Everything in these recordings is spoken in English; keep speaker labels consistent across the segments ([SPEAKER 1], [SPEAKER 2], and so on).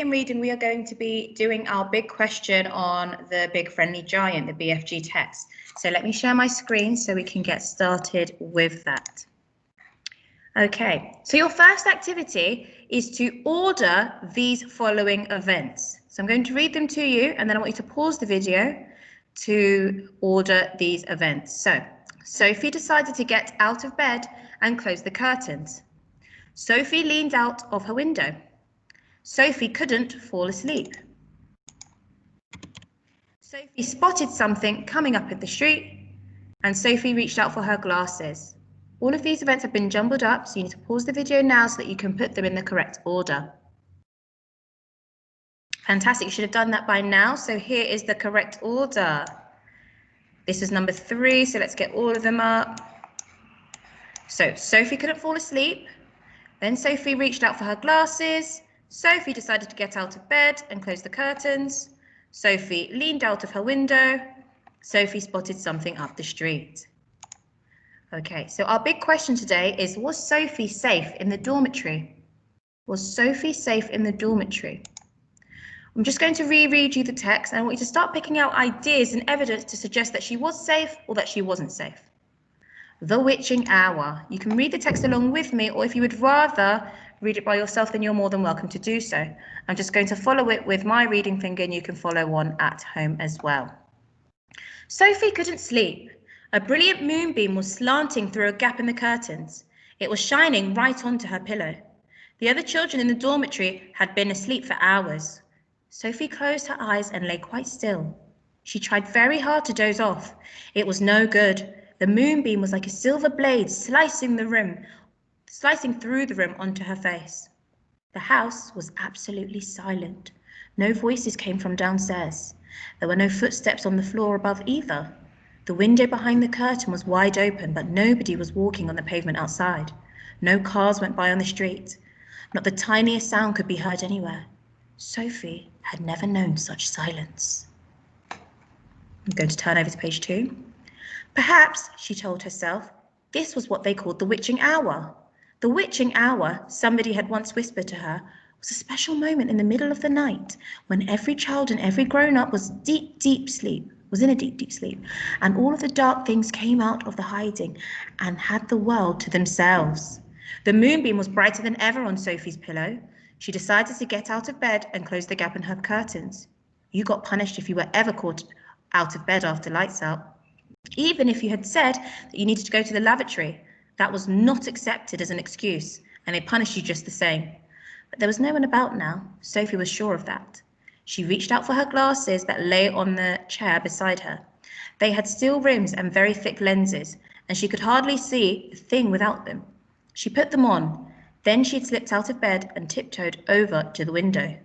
[SPEAKER 1] in reading, we are going to be doing our big question on the Big Friendly Giant, the BFG test. So let me share my screen so we can get started with that. Okay, so your first activity is to order these following events. So I'm going to read them to you, and then I want you to pause the video to order these events. So, Sophie decided to get out of bed and close the curtains. Sophie leaned out of her window. Sophie couldn't fall asleep. Sophie spotted something coming up the street, and Sophie reached out for her glasses. All of these events have been jumbled up, so you need to pause the video now so that you can put them in the correct order. Fantastic, you should have done that by now. So here is the correct order. This was number 3, so let's get all of them up. So Sophie couldn't fall asleep. Then Sophie reached out for her glasses. Sophie decided to get out of bed and close the curtains. Sophie leaned out of her window. Sophie spotted something up the street. Okay, so our big question today is, was Sophie safe in the dormitory? Was Sophie safe in the dormitory? I'm just going to reread you the text, and I want you to start picking out ideas and evidence to suggest that she was safe or that she wasn't safe. The witching hour. You can read the text along with me, or if you would rather read it by yourself, then you're more than welcome to do so. I'm just going to follow it with my reading finger, and you can follow one at home as well. Sophie couldn't sleep. A brilliant moonbeam was slanting through a gap in the curtains. It was shining right onto her pillow. The other children in the dormitory had been asleep for hours. Sophie closed her eyes and lay quite still. She tried very hard to doze off. It was no good. The moonbeam was like a silver blade slicing through the room onto her face. The house was absolutely silent. No voices came from downstairs. There were no footsteps on the floor above either. The window behind the curtain was wide open, but nobody was walking on the pavement outside. No cars went by on the street. Not the tiniest sound could be heard anywhere. Sophie had never known such silence. I'm going to turn over to page 2. Perhaps, she told herself, this was what they called the witching hour. The witching hour, somebody had once whispered to her, was a special moment in the middle of the night when every child and every grown-up was in a deep, deep sleep, and all of the dark things came out of the hiding and had the world to themselves. The moonbeam was brighter than ever on Sophie's pillow. She decided to get out of bed and close the gap in her curtains. You got punished if you were ever caught out of bed after lights out. Even if you had said that you needed to go to the lavatory, that was not accepted as an excuse, and they punished you just the same. But there was no one about now. Sophie was sure of that. She reached out for her glasses that lay on the chair beside her. They had steel rims and very thick lenses, and she could hardly see a thing without them. She put them on. Then she had slipped out of bed and tiptoed over to the window.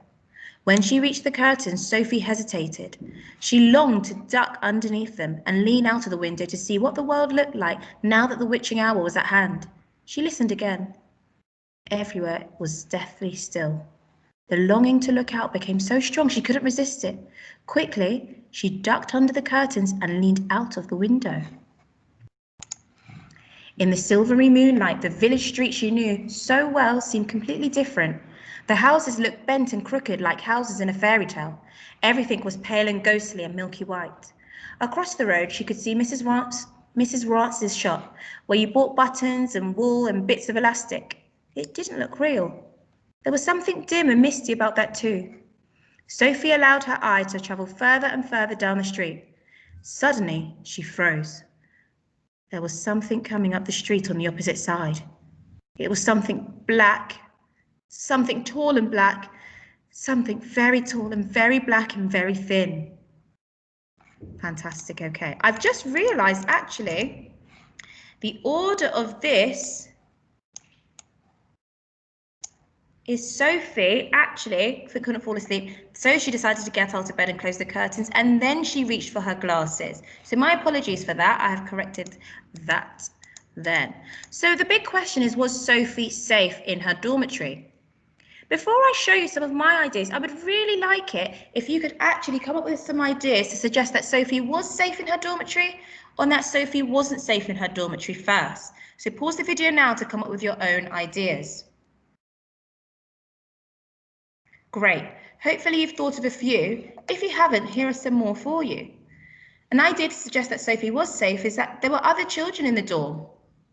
[SPEAKER 1] When she reached the curtains, Sophie hesitated. She longed to duck underneath them and lean out of the window to see what the world looked like now that the witching hour was at hand. She listened again. Everywhere was deathly still. The longing to look out became so strong she couldn't resist it. Quickly, she ducked under the curtains and leaned out of the window. In the silvery moonlight, the village street she knew so well seemed completely different. The houses looked bent and crooked like houses in a fairy tale. Everything was pale and ghostly and milky white. Across the road, she could see Mrs. Ratz's shop, where you bought buttons and wool and bits of elastic. It didn't look real. There was something dim and misty about that too. Sophie allowed her eye to travel further and further down the street. Suddenly, she froze. There was something coming up the street on the opposite side. It was something black, something tall and black, something very tall and very black and very thin. Fantastic, okay. I've just realized actually the order of this is Sophie actually couldn't fall asleep, so she decided to get out of bed and close the curtains, and then she reached for her glasses. So my apologies for that. I have corrected that then. So the big question is, was Sophie safe in her dormitory? Before I show you some of my ideas, I would really like it if you could actually come up with some ideas to suggest that Sophie was safe in her dormitory or that Sophie wasn't safe in her dormitory first. So pause the video now to come up with your own ideas. Great. Hopefully you've thought of a few. If you haven't, here are some more for you. An idea to suggest that Sophie was safe is that there were other children in the dorm,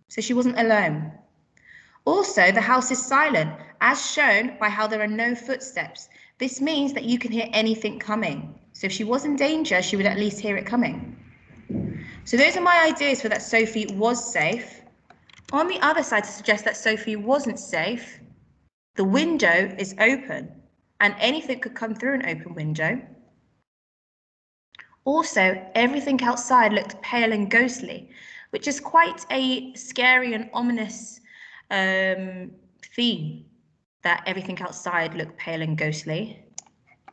[SPEAKER 1] so she wasn't alone. Also, the house is silent, as shown by how there are no footsteps. This means that you can hear anything coming. So if she was in danger, she would at least hear it coming. So those are my ideas for that Sophie was safe. On the other side, to suggest that Sophie wasn't safe, the window is open and anything could come through an open window. Also, everything outside looked pale and ghostly, which is quite a scary and ominous theme, that everything outside looked pale and ghostly.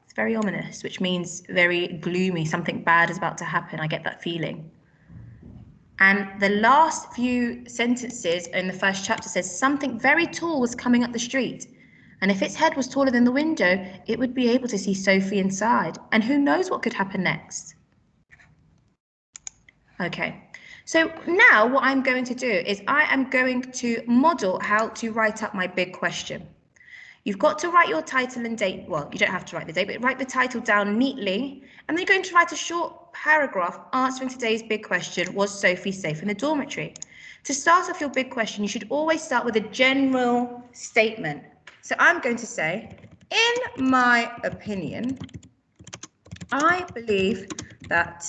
[SPEAKER 1] It's very ominous, which means very gloomy, something bad is about to happen. I get that feeling. And the last few sentences in the first chapter says something very tall was coming up the street. And if its head was taller than the window, it would be able to see Sophie inside. And who knows what could happen next? Okay, so now what I'm going to do is I am going to model how to write up my big question. You've got to write your title and date. Well, you don't have to write the date, but write the title down neatly. And then you're going to write a short paragraph answering today's big question, was Sophie safe in the dormitory? To start off your big question, you should always start with a general statement. So I'm going to say, in my opinion, I believe that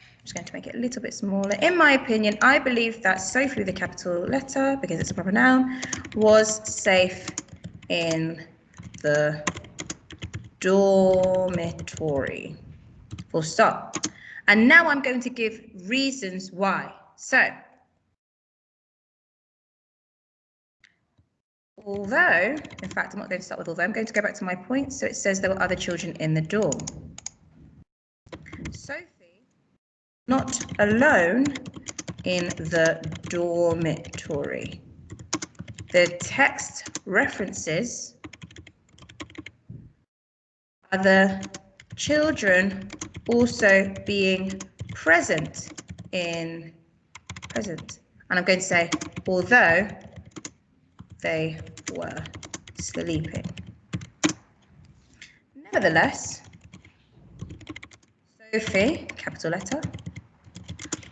[SPEAKER 1] I'm just going to make it a little bit smaller. In my opinion, I believe that Sophie with a capital letter, because it's a proper noun, was safe in the dormitory. Full stop. And now I'm going to give reasons why. So, although, in fact, I'm not going to start with although, I'm going to go back to my point. So it says there were other children in the dorm. Sophie, not alone in the dormitory. The text references other children also being present. And I'm going to say, although they were sleeping. Nevertheless, Sophie, capital letter,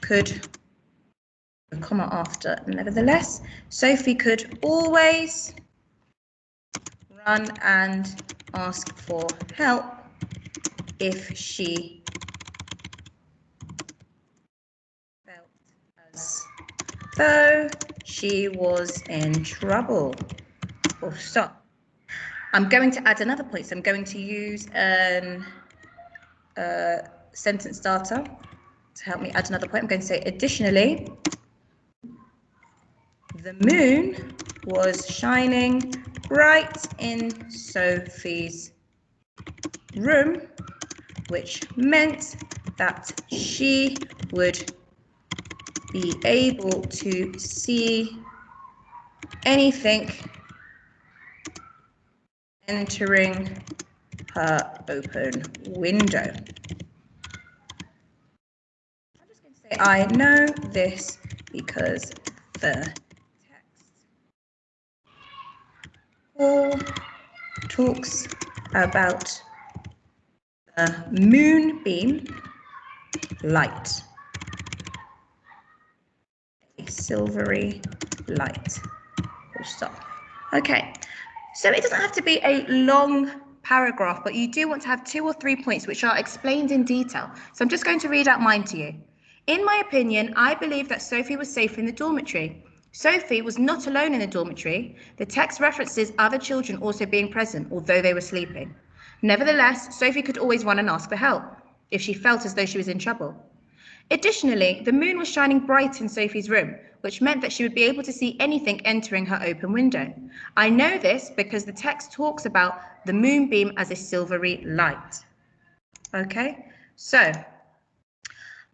[SPEAKER 1] could, a comma after, nevertheless, Sophie could always run and ask for help if she felt as though she was in trouble. Full stop. I'm going to add another point, so I'm going to use a sentence starter to help me add another point. I'm going to say, additionally, the moon was shining bright in Sophie's room, which meant that she would be able to see anything entering her open window. I'm just going to say, I know this because the Paul talks about the moonbeam light, a silvery light. Full stop. Okay, so it doesn't have to be a long paragraph, but you do want to have 2 or 3 points which are explained in detail. So I'm just going to read out mine to you. In my opinion, I believe that Sophie was safe in the dormitory. Sophie was not alone in the dormitory. The text references other children also being present, although they were sleeping. Nevertheless, Sophie could always run and ask for help if she felt as though she was in trouble. Additionally, the moon was shining bright in Sophie's room, which meant that she would be able to see anything entering her open window. I know this because the text talks about the moonbeam as a silvery light. Okay, so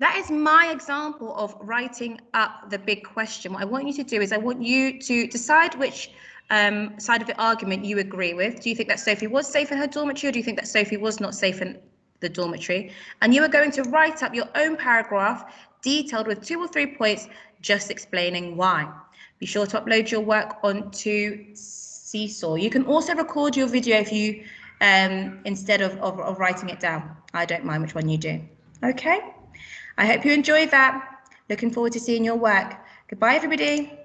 [SPEAKER 1] that is my example of writing up the big question. What I want you to do is I want you to decide which side of the argument you agree with. Do you think that Sophie was safe in her dormitory, or do you think that Sophie was not safe in the dormitory? And you are going to write up your own paragraph detailed with 2 or 3 points, just explaining why. Be sure to upload your work onto Seesaw. You can also record your video if you, instead of writing it down. I don't mind which one you do. Okay? I hope you enjoyed that. Looking forward to seeing your work. Goodbye, everybody.